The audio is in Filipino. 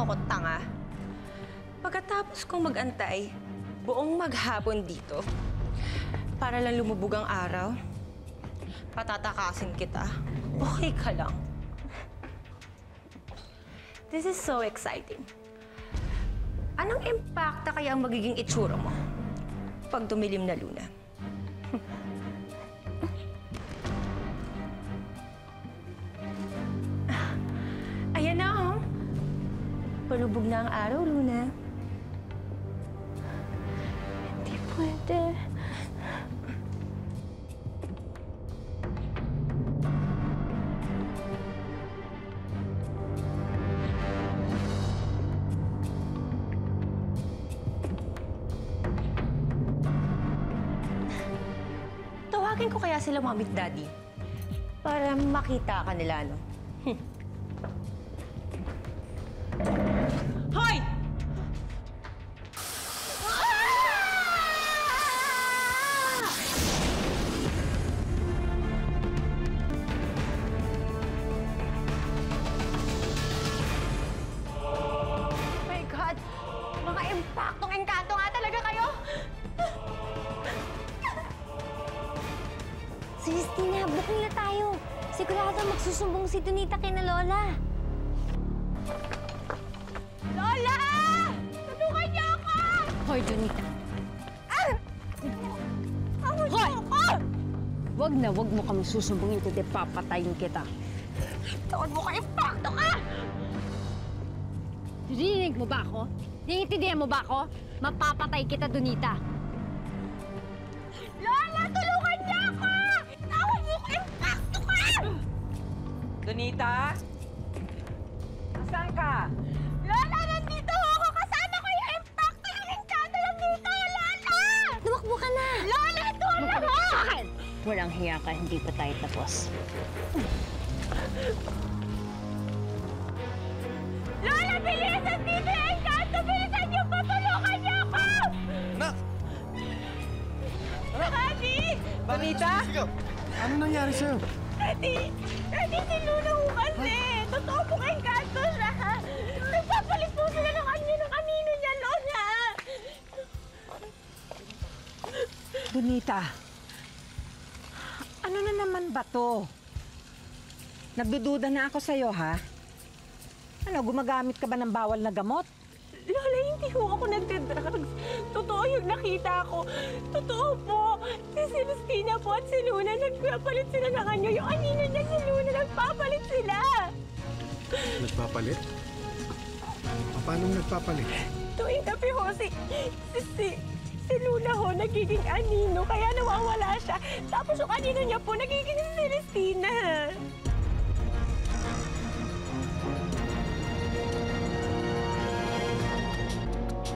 mo ako tanga. Pagkatapos kong mag-antay, buong maghapon dito, para lang lumubog ang araw, patatakasin kita. Okay ka lang. This is so exciting. Anong impacta kaya ang magiging itsura mo pag dumilim na luna? Ayan na, oh. Palubog na ang araw, Luna. Hindi pwede. Tawagin ko kaya sila Mami at Daddy para makita ka nila, no? Hoy! My God! Mga impaktong engkanto nga talaga kayo! Celestina, booking na tayo. Sigurado magsusumbong si Donita kay na Lola. Lola! Tulungan niyo ako! Hoy, Donita. Ako niyo ako! Wag mo kami susumbungin kundi papatayin kita. Taon mo kayo, impakto ka! Rinig mo ba ako? Naiintindihan mo ba ako? Mapapatay kita, Donita. Lola, tulungan niyo ako! Taon mo kayo, impakto ka! Donita? Nasaan ka? Lola, nandito ako! Kasama ko yung impakto yung engkanto lang dito! Lola! Tumakbo ka na! Lola, tulungan mo! Walang hiya ka, hindi pa tayo tapos. Lola, bilisan dito yung engkanto! Bilisan niyo pa! Tulungan niyo ako! Anak! Daddy! Donita? Ano nangyari sa'yo? Daddy, si Luna ho kasi. Totoo po kay Kanto siya. Nagpapalit po sila ng kanino niya, Lola. Donita, ano na naman ba to? Nagdududa na ako sa'yo, ha? Ano, gumagamit ka ba ng bawal na gamot? Lola, hindi ho ako nagdadrugs. Totoo yung nakita ko. Totoo po. Si Celestina po at si Luna, nagpapalit sila ng kanyo. Yung kanino niya si Luna, nagpapalit sila. Nagpapalit? Paano nagpapalit? Tuwing gabi ho, si Luna ho, nagiging anino, kaya nawawala siya. Tapos yung anino niya po, nagiging si Celestina.